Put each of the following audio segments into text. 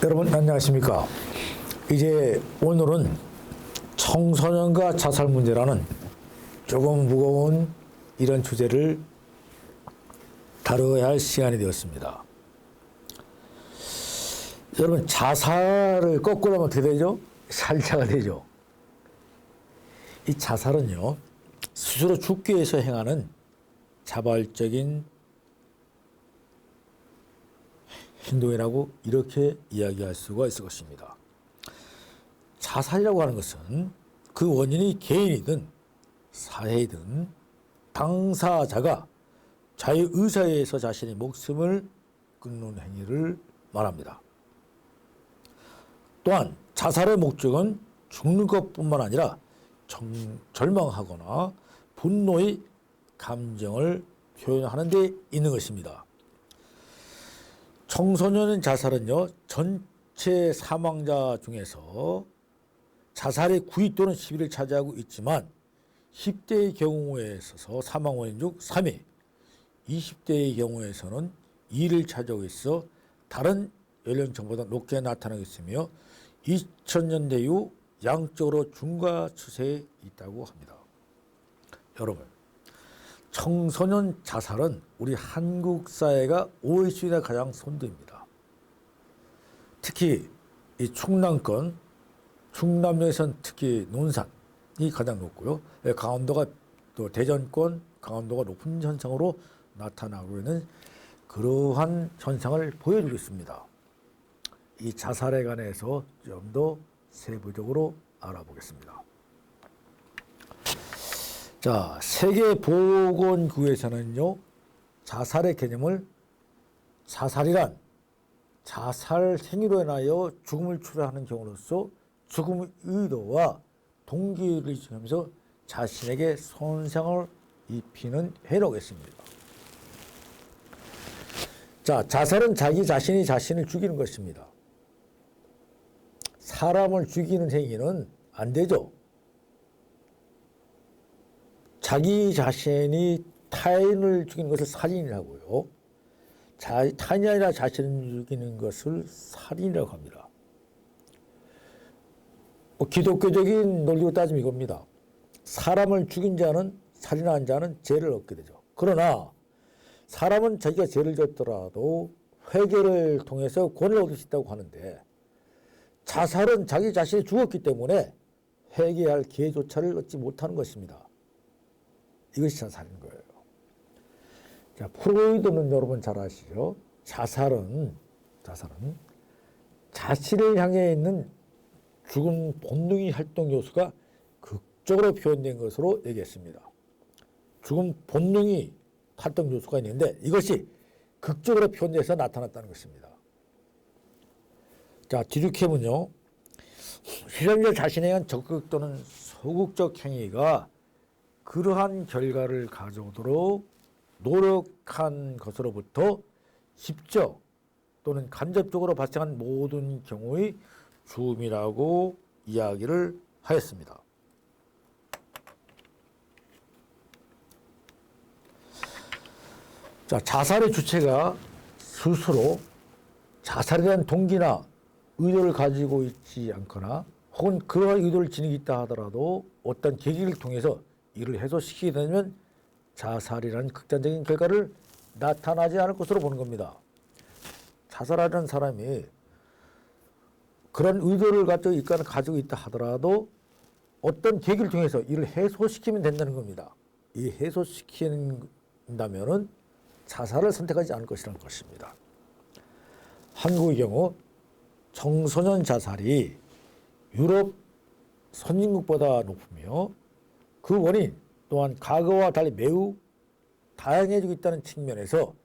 여러분 안녕하십니까. 이제 오늘은 청소년과 자살 문제라는 조금 무거운 이런 주제를 다뤄야 할 시간이 되었습니다. 여러분, 자살을 거꾸로 하면 어떻게 되죠? 살자가 되죠. 이 자살은요, 스스로 죽기 위해서 행하는 자발적인 행동이라고 이렇게 이야기할 수가 있을 것입니다. 자살이라고 하는 것은 그 원인이 개인이든 사회이든 당사자가 자유의사에 의해서 자신의 목숨을 끊는 행위를 말합니다. 또한 자살의 목적은 죽는 것뿐만 아니라 절망하거나 분노의 감정을 표현하는 데 있는 것입니다. 청소년 자살은요, 전체 사망자 중에서 자살의 9위 또는 10위를 차지하고 있지만 10대의 경우에 있어서 사망 원인 중 3위, 20대의 경우에서는 2위를 차지하고 있어 다른 연령층보다 높게 나타나고 있으며 2000년대 이후 양적으로 증가 추세에 있다고 합니다. 여러분, 청소년 자살은 우리 한국 사회가 OECD가 가장 선두입니다. 특히 이 충남권, 충남에서는 특히 논산이 가장 높고요. 강원도가 또 대전권, 강원도가 높은 현상으로 나타나고 있는 그러한 현상을 보여주고 있습니다. 이 자살에 관해서 좀 더 세부적으로 알아보겠습니다. 자, 세계보건기구에서는요, 자살의 개념을 자살이란 자살 행위로 인하여 죽음을 초래하는 경우로서 죽음의 의도와 동기를 지으면서 자신에게 손상을 입히는 행위라고 했습니다. 자, 자살은 자기 자신이 자신을 죽이는 것입니다. 사람을 죽이는 행위는 안 되죠. 자기 자신이 타인을 죽이는 것을 살인이라고요. 타인이 아니라 자신을 죽이는 것을 살인이라고 합니다. 기독교적인 논리로 따지면 이겁니다. 사람을 죽인 자는, 살인한 자는 죄를 얻게 되죠. 그러나 사람은 자기가 죄를 졌더라도 회개를 통해서 구원을 얻을 수 있다고 하는데, 자살은 자기 자신이 죽었기 때문에 회개할 기회조차를 얻지 못하는 것입니다. 이것이 자살인 거예요. 자, 프로이드는 여러분 잘 아시죠? 자살은 자신을 향해 있는 죽은 본능의 활동 요소가 극적으로 표현된 것으로 얘기했습니다. 죽은 본능의 활동 요소가 있는데 이것이 극적으로 표현돼서 나타났다는 것입니다. 자, 뒤죽해면요, 실현자 자신에 의한 적극 또는 소극적 행위가 그러한 결과를 가져오도록 노력한 것으로부터 직접 또는 간접적으로 발생한 모든 경우의 죽음이라고 이야기를 하였습니다. 자, 자살의 주체가 스스로 자살에 대한 동기나 의도를 가지고 있지 않거나 혹은 그러한 의도를 지니고 있다 하더라도 어떤 계기를 통해서 이를 해소시키게 되면 자살이라는 극단적인 결과를 나타나지 않을 것으로 보는 겁니다. 자살하는 사람이 그런 의도를 가지고 있다 하더라도 어떤 계기를 통해서 이를 해소시키면 된다는 겁니다. 이 해소시킨다면은 자살을 선택하지 않을 것이라는 것입니다. 한국의 경우 청소년 자살이 유럽 선진국보다 높으며 그 원인 또한 과거와 달리 매우 다양해지고 있다는 측면에서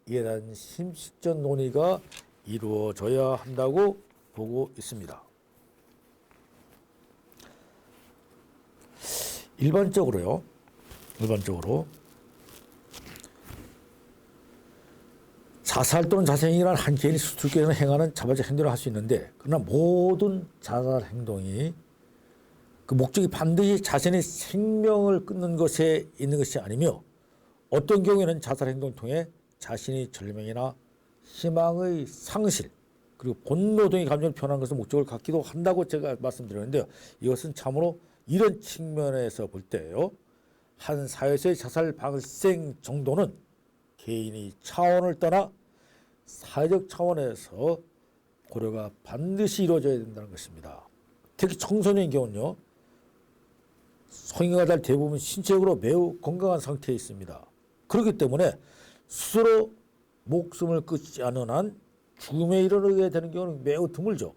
이에 대한 심층적 논의가 이루어져야 한다고 보고 있습니다. 일반적으로 자살 또는 자살행위란 한 개인이 스스로 행하는 자발적 행동을 할 수 있는데, 그러나 모든 자살 행동이 그 목적이 반드시 자신의 생명을 끊는 것에 있는 것이 아니며, 어떤 경우에는 자살 행동을 통해 자신의 절망이나 희망의 상실, 그리고 본노동의 감정을 표현하는 것을 목적을 갖기도 한다고 제가 말씀드렸는데요. 이것은 참으로 이런 측면에서 볼 때요. 한 사회에서의 자살 발생 정도는 개인의 차원을 떠나 사회적 차원에서 고려가 반드시 이루어져야 된다는 것입니다. 특히 청소년의 경우는요. 성인과 달리 대부분 신체적으로 매우 건강한 상태에 있습니다. 그렇기 때문에 스스로 목숨을 끊지 않은 한 죽음에 이르게 되는 경우는 매우 드물죠.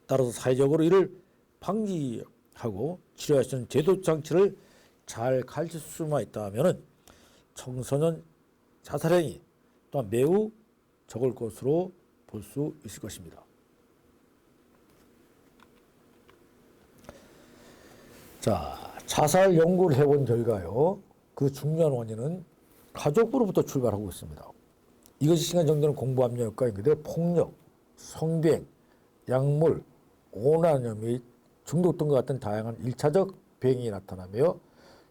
따라서 사회적으로 이를 방지하고 치료할 수 있는 제도 장치를 잘 가르칠 수만 있다면 청소년 자살행위 또한 매우 적을 것으로 볼 수 있을 것입니다. 자, 자살 연구를 해본 결과요. 그 중요한 원인은 가족부로부터 출발하고 있습니다. 이것이 시간 정도는 공부 압력과 연결돼 폭력, 성비행, 약물, 오난염 및 중독 등과 같은 다양한 1차적 병이 나타나며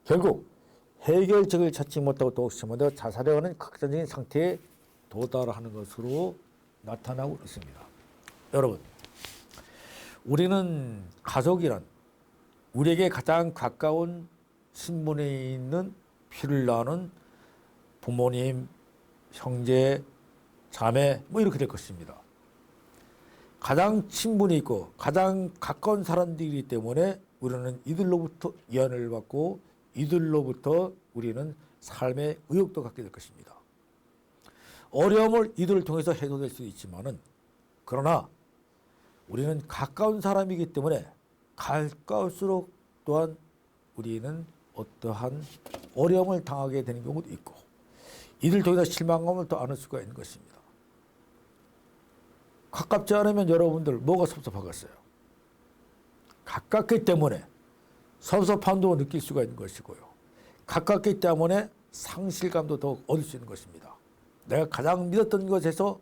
결국 해결책을 찾지 못하고 더욱 심화되어 자살에 관한 극단적인 상태에 도달하는 것으로 나타나고 있습니다. 여러분, 우리는 가족이란 우리에게 가장 가까운 신분에 있는 피를 나눈 부모님, 형제, 자매 뭐 이렇게 될 것입니다. 가장 친분이 있고 가장 가까운 사람들이기 때문에 우리는 이들로부터 위안을 받고 이들로부터 우리는 삶의 의욕도 갖게 될 것입니다. 어려움을 이들을 통해서 해소될 수 있지만은 그러나 우리는 가까운 사람이기 때문에 가까울수록 또한 우리는 어떠한 어려움을 당하게 되는 경우도 있고 이들 통해서 실망감을 더 안을 수가 있는 것입니다. 가깝지 않으면 여러분들 뭐가 섭섭하겠어요? 가깝기 때문에 섭섭함도 느낄 수가 있는 것이고요. 가깝기 때문에 상실감도 더 얻을 수 있는 것입니다. 내가 가장 믿었던 것에서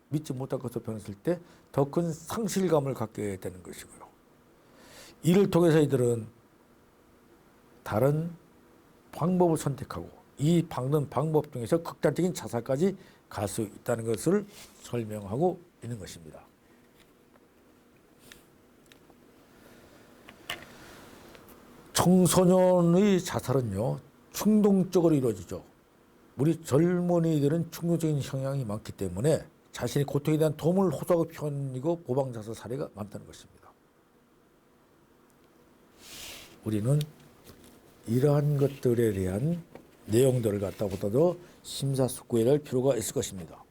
믿지 못한 것으로 변했을 때 더 큰 상실감을 갖게 되는 것이고요. 이를 통해서 이들은 다른 방법을 선택하고 이 방법 중에서 극단적인 자살까지 갈 수 있다는 것을 설명하고 있는 것입니다. 청소년의 자살은요, 충동적으로 이루어지죠. 우리 젊은이들은 충동적인 성향이 많기 때문에 자신의 고통에 대한 도움을 호소하고 편이고 보방자살 사례가 많다는 것입니다. 우리는 이러한 것들에 대한 내용들을 갖다 보다도 심사숙고해야 할 필요가 있을 것입니다.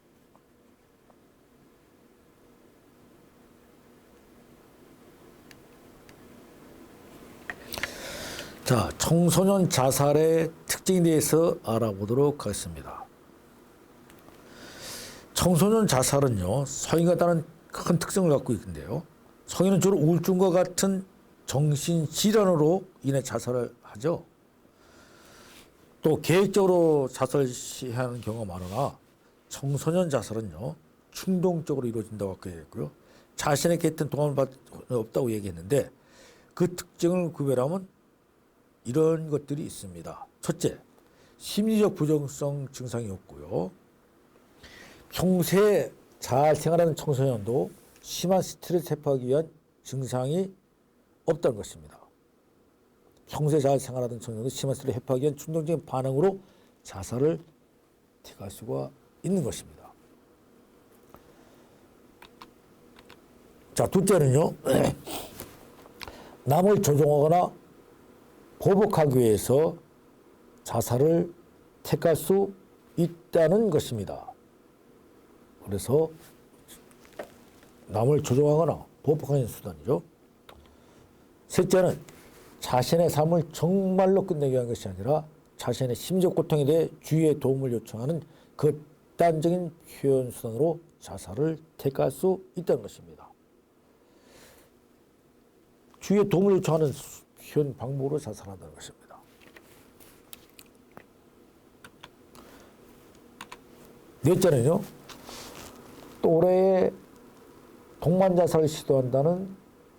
자, 청소년 자살의 특징에 대해서 알아보도록 하겠습니다. 청소년 자살은요, 성인과 다른 큰 특성을 갖고 있는데요. 성인은 주로 우울증과 같은 정신질환으로 인해 자살을 하죠. 또 계획적으로 자살을 시하는 경우가 많으나 청소년 자살은요, 충동적으로 이루어진다고 했고요. 자신에게 했던 도움을 받을 수 없다고 얘기했는데 그 특징을 구별하면 이런 것들이 있습니다. 첫째, 심리적 부정성 증상이 없고요. 평소에 잘 생활하는 청소년도 심한 스트레스 해소하기 위한 증상이 없다는 것입니다. 평소에 잘 생활하던 청소년도 심한 스트레스 해소하기 위한 충동적인 반응으로 자살을 택할 수가 있는 것입니다. 자, 둘째는요. 남을 조종하거나 보복하기 위해서 자살을 택할 수 있다는 것입니다. 그래서 남을 조종하거나 보복하는 수단이죠. 셋째는 자신의 삶을 정말로 끝내기 위한 것이 아니라 자신의 심적 고통에 대해 주위의 도움을 요청하는 극단적인 표현 수단으로 자살을 택할 수 있다는 것입니다. 주위의 도움을 요청하는 표현 방법으로 자살한다는 것입니다. 넷째는요, 또래의 동반 자살을 시도한다는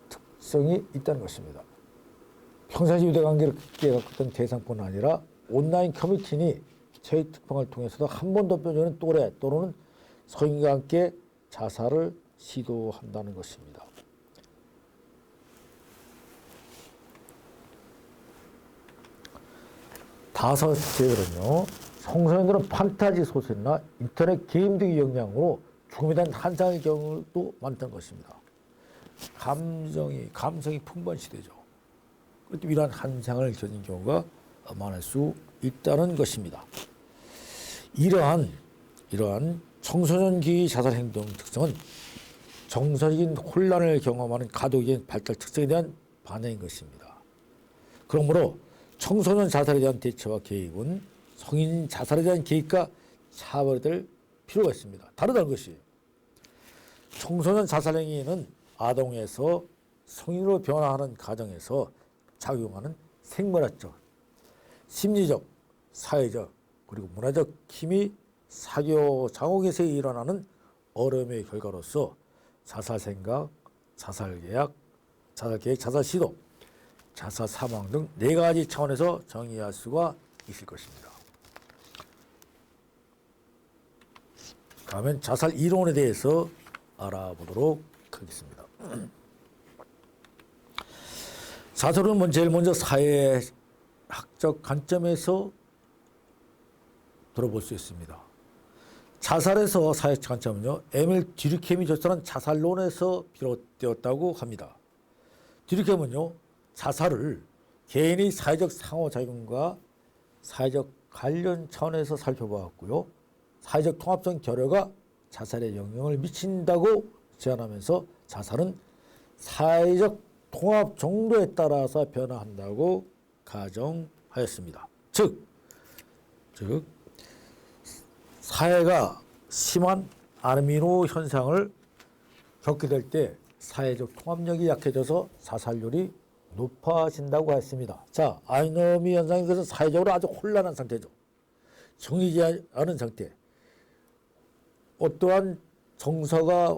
특성이 있다는 것입니다. 평상시 유대관계를 깊게 갖고 있던 대상뿐 아니라 온라인 커뮤니티 저희 특방을 통해서도 한 번도 뼈주는 또래 또는 성인과 함께 자살을 시도한다는 것입니다. 다섯째는요, 청소년들은 판타지 소설이나 인터넷 게임 등의 영향으로 죽음에 대한 환상의 경우도 많다는 것입니다. 감성이 풍부한 시대죠. 그때 이러한 환상을 겨진 경우가 많을 수 있다는 것입니다. 이러한 청소년기 자살 행동 특성은 정서적인 혼란을 경험하는 가독의 발달 특성에 대한 반영인 것입니다. 그러므로 청소년 자살에 대한 대처와 개입은 성인 자살에 대한 개입과 차별될 필요가 있습니다. 다르다는 것이에요. 청소년 자살 행위는 아동에서 성인으로 변화하는 과정에서 작용하는 생물학적, 심리적, 사회적, 그리고 문화적 힘이 사교장옥에서 일어나는 어려움의 결과로서 자살 생각, 자살 계획, 자살 시도, 자살 사망 등 4가지 차원에서 정의할 수가 있을 것입니다. 다음엔 자살 이론에 대해서 알아보도록 하겠습니다. 자살은 제일 먼저 사회학적 관점에서 들어볼 수 있습니다. 자살에서 사회적 관점은요, 에밀 듀르켐이 조사한 자살론에서 비롯되었다고 합니다. 듀르켐은요, 자살을 개인의 사회적 상호작용과 사회적 관련 차원에서 살펴보았고요, 사회적 통합적 결여가 자살에 영향을 미친다고 제안하면서 자살은 사회적 통합 정도에 따라서 변화한다고 가정하였습니다. 즉 사회가 심한 아르미노 현상을 겪게 될 때 사회적 통합력이 약해져서 자살률이 높아진다고 했습니다. 자, 아르미노 현상인 것은 사회적으로 아주 혼란한 상태죠. 정리되지 않은 상태. 어떠한 정서가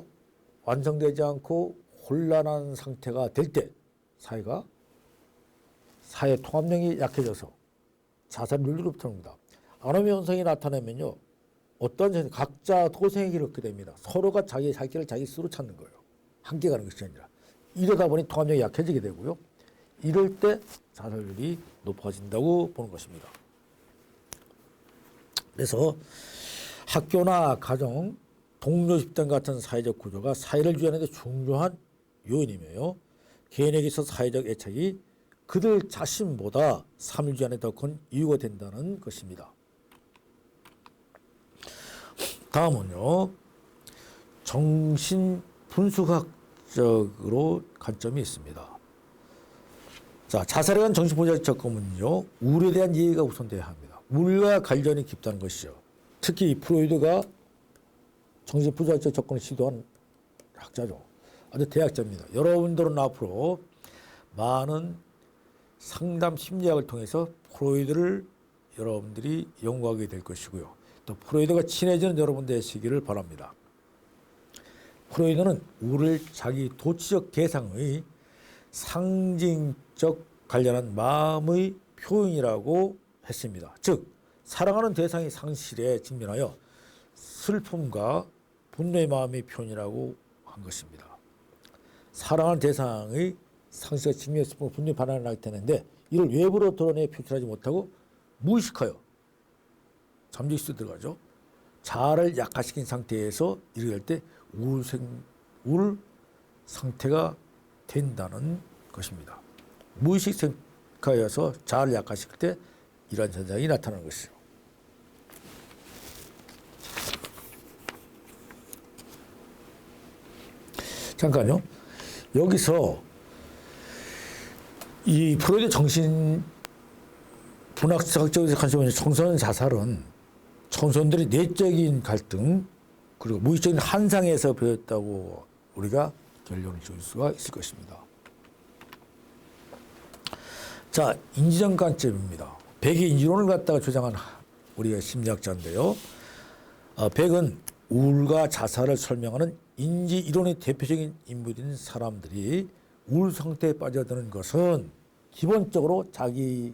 완성되지 않고 혼란한 상태가 될 때 사회 통합력이 약해져서 자살률이 높습니다. 아노미 현상이 나타나면요, 어떤 각자 도생의 길을 걷게 됩니다. 서로가 자기 살 길을 자기 스스로 찾는 거예요. 함께 가는 것이 아니라. 이러다 보니 통합력이 약해지게 되고요. 이럴 때 자살률이 높아진다고 보는 것입니다. 그래서 학교나 가정, 동료 집단 같은 사회적 구조가 사회를 유지하는 데 중요한 요인이며요. 개인에게 있어서 사회적 애착이 그들 자신보다 삶을 유지하는 데 더 큰 이유가 된다는 것입니다. 다음은요, 정신분석학적으로 관점이 있습니다. 자, 자살에 관한 정신분석적 접근은요, 우울에 대한 이해가 우선돼야 합니다. 우울과 관련이 깊다는 것이죠. 특히 프로이드가 정신분석적 접근을 시도한 학자죠. 아주 대학자입니다. 여러분들은 앞으로 많은 상담 심리학을 통해서 프로이드를 여러분들이 연구하게 될 것이고요. 또 프로이드가 친해지는 여러분 되시기를 바랍니다. 프로이드는 우를 자기 도치적 대상의 상징적 관련한 마음의 표현이라고 했습니다. 즉, 사랑하는 대상의 상실에 직면하여 슬픔과 분노의 마음의 표현이라고 한 것입니다. 사랑하는 대상의 상실에 직면해 슬픔과 분노의 반응을 하게 되는데, 이를 외부로 드러내 표출하지 못하고 무의식하여 잠재의식으로 들어가죠. 자아를 약화시킨 상태에서 이르게 될 때 우울 상태가 된다는 것입니다. 무의식 상태에서 자아를 약화시킬 때 이러한 현상이 나타나는 것이죠. 잠깐요. 여기서 이 프로이드 정신 분학적인 관점에서 청소년 자살은 청소년들이 내적인 갈등 그리고 무의식적인 환상에서 배웠다고 우리가 결론을 지을 수가 있을 것입니다. 자, 인지적 관점입니다. 백의 인지론을 갖다가 주장한 우리가 심리학자인데요. 백은 우울과 자살을 설명하는 인지 이론의 대표적인 인물인 사람들이 우울 상태에 빠져드는 것은 기본적으로 자기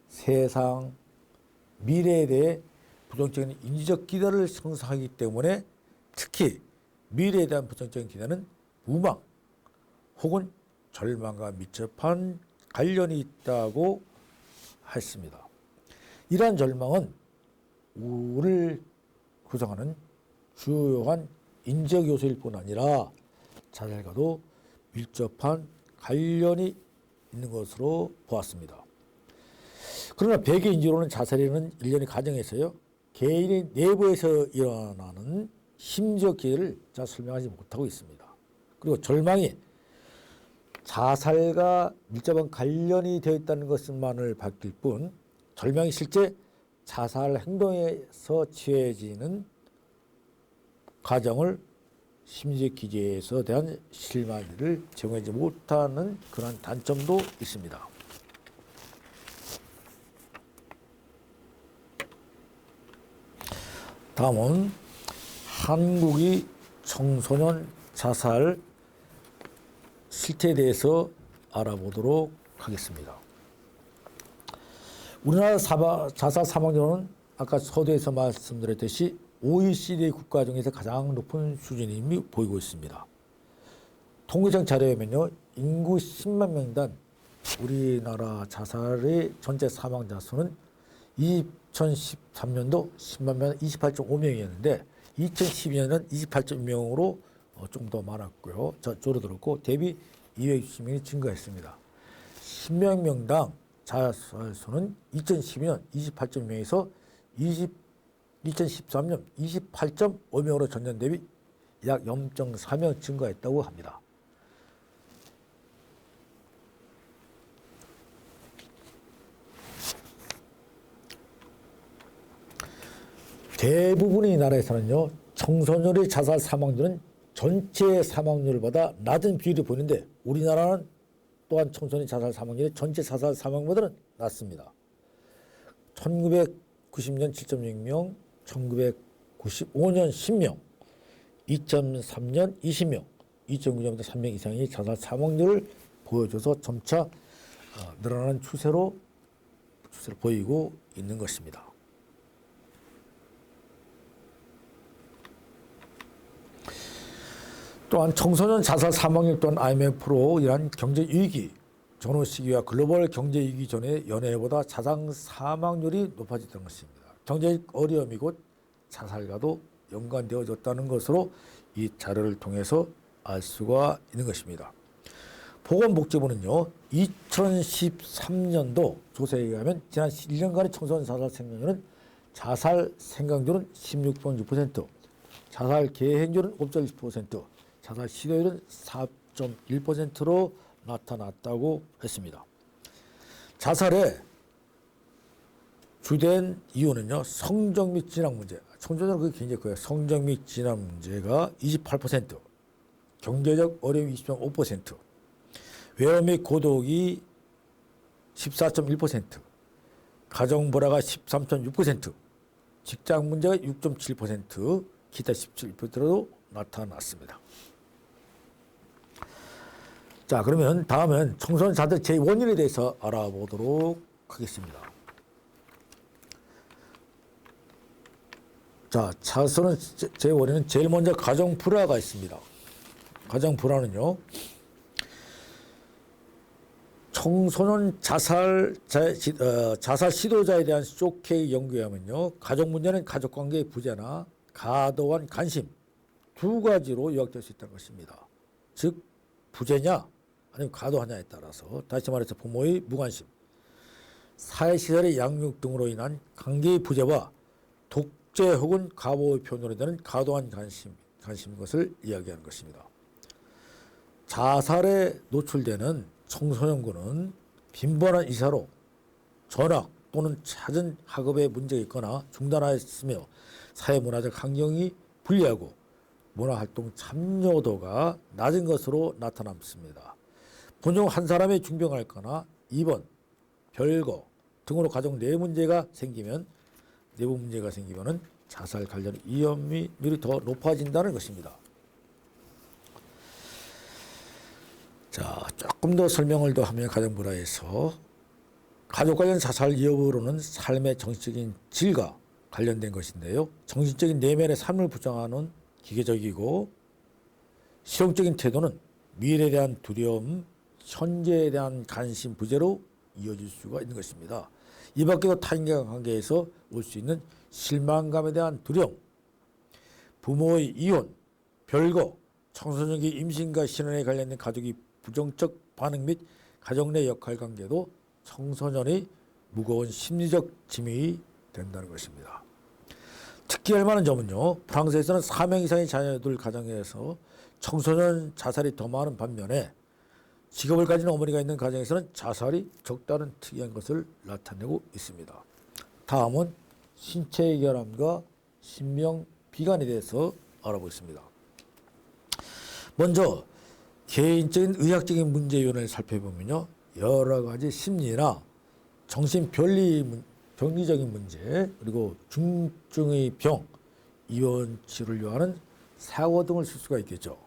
세상, 미래에 대해 부정적인 인지적 기대를 형성하기 때문에 특히 미래에 대한 부정적인 기대는 무망 혹은 절망과 밀접한 관련이 있다고 했습니다. 이러한 절망은 우를 구성하는 주요한 인적 요소일 뿐 아니라 자살과도 밀접한 관련이 있는 것으로 보았습니다. 그러나 배경인지로는 자살에는 일련의 과정에서요, 개인의 내부에서 일어나는 심리적 기회를 잘 설명하지 못하고 있습니다. 그리고 절망이 자살과 밀접한 관련이 되어 있다는 것만을 밝힐 뿐, 절망이 실제 자살 행동에서 취해지는 과정을 심리적 기제에서 대한 실마리를 제공하지 못하는 그런 단점도 있습니다. 다음은 한국의 청소년 자살 실태에 대해서 알아보도록 하겠습니다. 우리나라 자살 사망률은 아까 서두에서 말씀드렸듯이 OECD 국가 중에서 가장 높은 수준임이 보이고 있습니다. 통계청 자료에 보면요, 인구 10만 명당 우리나라 자살의 전체 사망자 수는 2013년도 10만 명 28.5명이었는데 2012년은 28.2명으로 좀 더 많았고요. 줄어들었고 대비 260명이 증가했습니다. 10명 명당 자살 수는 2012년 28.2명에서 2013년 28.5명으로 전년 대비 약 0.4명 증가했다고 합니다. 대부분의 나라에서는요, 청소년의 자살 사망률은 전체 사망률보다 낮은 비율이 보이는데 우리나라는 또한 청소년 자살 사망률이 전체 자살 사망보다는 낮습니다. 1990년 7.6명, 1995년 10명, 2003년 20명, 2009년부터 3명 이상의 자살 사망률을 보여줘서 점차 늘어나는 추세로 보이고 있는 것입니다. 또한 청소년 자살 사망률 또한 IMF로 이러한 경제 위기 전후 시기와 글로벌 경제 위기 전의 연애보다 자살 사망률이 높아졌던 것입니다. 경제적 어려움이 곧 자살과도 연관되어졌다는 것으로 이 자료를 통해서 알 수가 있는 것입니다. 보건복지부는요, 2013년도 조사에 의하면 지난 1년간의 청소년 자살 생각률은 자살 생각률은 16.6%, 자살 계획률은 5.1%, 자살 시도율은 4.1%로 나타났다고 했습니다. 자살의 주된 이유는요, 성적 및 진학 문제. 청소년은 그게 굉장히 커요. 성적 및 진학 문제가 28%, 경제적 어려움이 20.5%, 외로움 및 고독이 14.1%, 가정 불화가 13.6%, 직장 문제가 6.7%, 기타 17%로 나타났습니다. 자, 그러면 다음은 청소년 자살 제1원인에 대해서 알아보도록 하겠습니다. 자, 자살은 제1원인은 제일 먼저 가정 불화가 있습니다. 가정 불화는요, 청소년 자살 시도자에 대한 쇼케이 연구에 하면요, 가족 문제는 가족 관계의 부재나 과도한 관심 두 가지로 요약될 수 있다는 것입니다. 즉, 부재냐 아니면 과도하냐에 따라서, 다시 말해서 부모의 무관심, 사회시설의 양육 등으로 인한 관계의 부재와 독재 혹은 과보의 표현으로 되는 과도한 관심인 것을 이야기하는 것입니다. 자살에 노출되는 청소년군은 빈번한 이사로, 전학 또는 찾은 학업에 문제가 있거나 중단하였으며 사회문화적 환경이 불리하고 문화활동 참여도가 낮은 것으로 나타났습니다. 본종 한 사람의 중병할거나 입원, 별거 등으로 가족 내부 문제가 생기면은 자살 관련 위험률이 더 높아진다는 것입니다. 자, 조금 더 설명을 더 하면 가정 불화에서 가족 관련 자살 여부로는 삶의 정신적인 질과 관련된 것인데요. 정신적인 내면의 삶을 부정하는 기계적이고 실용적인 태도는 미래에 대한 두려움, 현재에 대한 관심 부재로 이어질 수가 있는 것입니다. 이 밖에도 타인과 관계에서 올 수 있는 실망감에 대한 두려움, 부모의 이혼, 별거, 청소년기 임신과 신혼에 관련된 가족이 부정적 반응 및 가정 내 역할 관계도 청소년의 무거운 심리적 짐이 된다는 것입니다. 특기할 만한 점은요, 프랑스에서는 4명 이상의 자녀들 가정에서 청소년 자살이 더 많은 반면에 직업을 가진 어머니가 있는 가정에서는 자살이 적다는 특이한 것을 나타내고 있습니다. 다음은 신체 결함과 신명 비관에 대해서 알아보겠습니다. 먼저 개인적인 의학적인 문제 요인을 살펴보면요, 여러 가지 심리나 정신 병리적인 문제, 그리고 중증의 병, 입원 치료를 요하는 사고 등을 쓸 수가 있겠죠.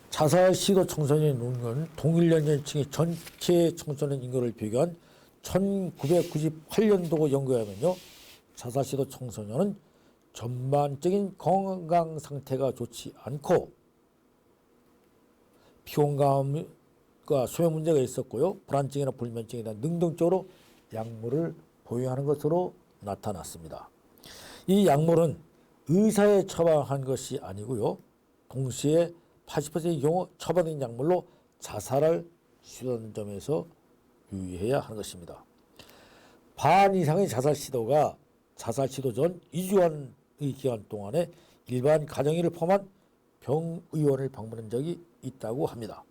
자살 시도 청소년 인구는 동일 연령층의 전체 청소년 인구를 비교한 1998년도 연구에 하면요, 자살 시도 청소년은 전반적인 건강 상태가 좋지 않고 피곤감과 수면 문제가 있었고요, 불안증이나 불면증에 대한 능동적으로 약물을 보유하는 것으로 나타났습니다. 이 약물은 의사에 처방한 것이 아니고요, 동시에 80%의 경우 처방된 약물로 자살을 시도하는 점에서 유의해야 하는 것입니다. 반 이상의 자살 시도가 자살 시도 전 2주간의 기간 동안에 일반 가정의를 포함한 병의원을 방문한 적이 있다고 합니다.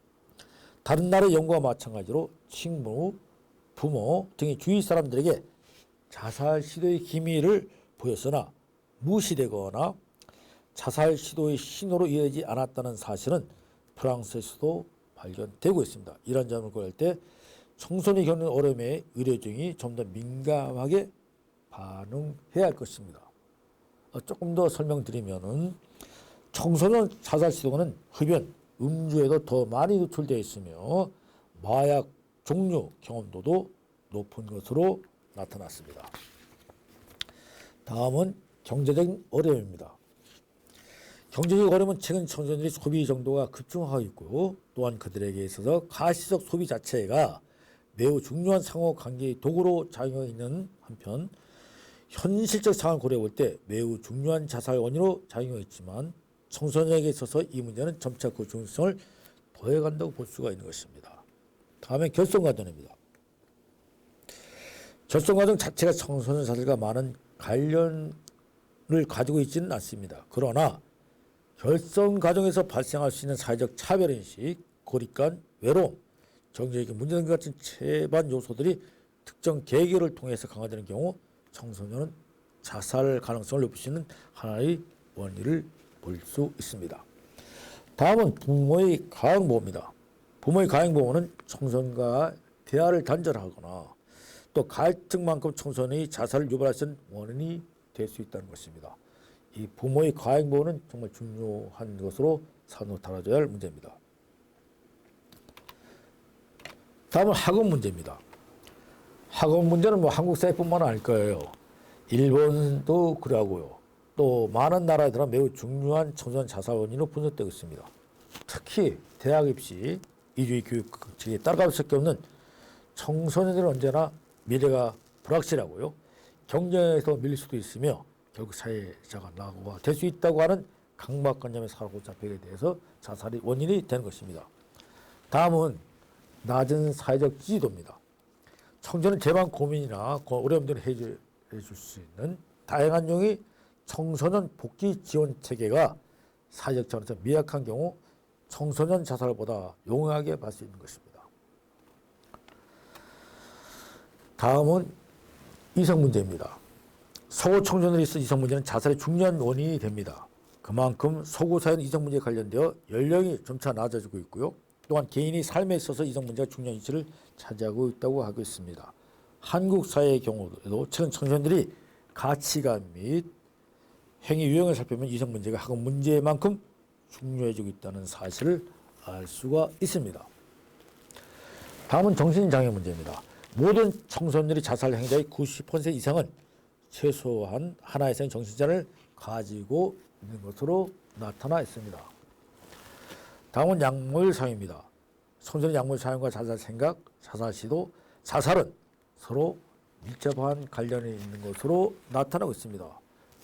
다른 나라의 연구와 마찬가지로 친구, 부모 등의 주위 사람들에게 자살 시도의 기미를 보였으나 무시되거나 자살 시도의 신호로 이해되지 않았다는 사실은 프랑스에서도 발견되고 있습니다. 이런 점을 고려할 때 청소년이 겪는 어려움에 의료진이 좀 더 민감하게 반응해야 할 것입니다. 조금 더 설명드리면은 청소년 자살 시도는 흡연, 음주에도 더 많이 노출되어 있으며 마약 종류 경험도도 높은 것으로 나타났습니다. 다음은 경제적인 어려움입니다. 경제적 어려움은 최근 청소년들의 소비 정도가 급증하고 있고, 또한 그들에게 있어서 가시적 소비 자체가 매우 중요한 상호관계의 도구로 작용하고 있는 한편 현실적 상황을 고려해 볼 때 매우 중요한 자살 원인으로 작용하고 있지만 청소년에게 있어서 이 문제는 점차 그 중요성을 더해간다고 볼 수가 있는 것입니다. 다음에 결손가정입니다. 결손가정 자체가 청소년 자살과 많은 관련을 가지고 있지는 않습니다. 그러나 결손가정에서 발생할 수 있는 사회적 차별인식, 고립감, 외로움, 경제적인 문제 등 같은 채반 요소들이 특정 계기를 통해서 강화되는 경우 청소년은 자살 가능성을 높일 수 있는 하나의 원인을 볼 수 있습니다. 다음은 부모의 가행보호입니다. 부모의 가행보호는 청소년과 대화를 단절하거나 또 갈등만큼 청소년이 자살을 유발할 수 있는 원인이 될 수 있다는 것입니다. 이 부모의 가행보호는 정말 중요한 것으로 산으로 다뤄져야 할 문제입니다. 다음은 학업 문제입니다. 학업 문제는 한국 사회뿐만 아닐 거예요. 일본도 그러고요. 또 많은 나라들은 매우 중요한 청소년 자살 원인으로 분석되고 있습니다. 특히 대학 입시, 이주의 교육에 따라갈 수밖에 없는 청소년들은 언제나 미래가 불확실하고요, 경쟁에서 밀릴 수도 있으며 결국 사회자가 낙오가 될 수 있다고 하는 강박관념에 사로잡히게 돼서 자살의 원인이 되는 것입니다. 다음은 낮은 사회적 지지도입니다. 청소년 재반 고민이나 어려움들을 해줄 수 있는 다양한 용의 청소년 복지 지원 체계가 사회적 차원에서 미약한 경우 청소년 자살보다 용이하게 볼 수 있는 것입니다. 다음은 이성 문제입니다. 서구 청소년들이 있어 이성 문제는 자살의 중요한 원인이 됩니다. 그만큼 서구 사회는 이성 문제에 관련되어 연령이 점차 낮아지고 있고요, 또한 개인이 삶에 있어서 이성 문제가 중요한 위치를 차지하고 있다고 하고 있습니다. 한국 사회의 경우에도 최근 청소년들이 가치관 및 행위 유형을 살펴보면 이성 문제가 학업 문제만큼 중요해지고 있다는 사실을 알 수가 있습니다. 다음은 정신장애 문제입니다. 모든 청소년들이 자살 행위자의 90% 이상은 최소한 하나 이상의 정신장애를 가지고 있는 것으로 나타나 있습니다. 다음은 약물 사용입니다. 청소년 약물 사용과 자살 생각, 자살 시도, 자살은 서로 밀접한 관련이 있는 것으로 나타나고 있습니다.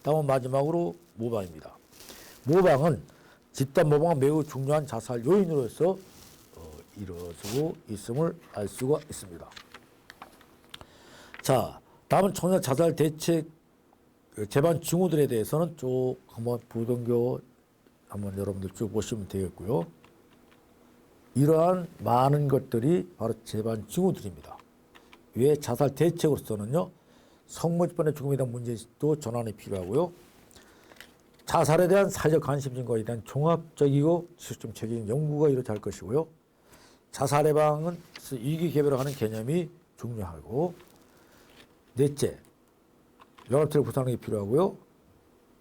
다음은 마지막으로 모방입니다. 모방은 집단 모방은 매우 중요한 자살 요인으로서 이루어지고 있음을 알 수가 있습니다. 자, 다음은 청소년 자살 대책 재반 징후들에 대해서는 쭉 한번 부등교 한번 여러분들 쭉 보시면 되겠고요. 이러한 많은 것들이 바로 재반 징후들입니다. 왜 자살 대책으로서는요, 성모집단의 죽음에 대한 문제도 전환이 필요하고요. 자살에 대한 사회적 관심 증거에 대한 종합적이고 시스템적인 연구가 이루어질 것이고요. 자살 예방은 위기 개별을 하는 개념이 중요하고, 넷째, 연합체를 구성하는 게 필요하고요.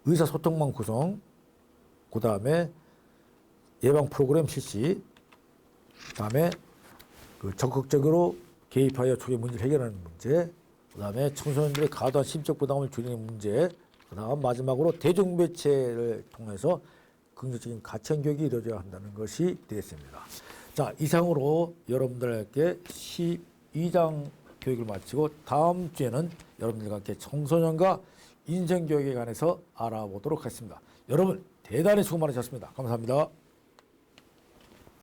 의사소통망 구성, 그 다음에 예방 프로그램 실시, 그 다음에 적극적으로 개입하여 초기 문제를 해결하는 문제, 그 다음에 청소년들의 과도한 심적 부담을 줄이는 문제, 그 다음 마지막으로 대중매체를 통해서 긍정적인 가치관 교육이 이루어져야 한다는 것이 되겠습니다. 자, 이상으로 여러분들에게 12장 교육을 마치고 다음 주에는 여러분들과 함께 청소년과 인생교육에 관해서 알아보도록 하겠습니다. 여러분 대단히 수고 많으셨습니다. 감사합니다.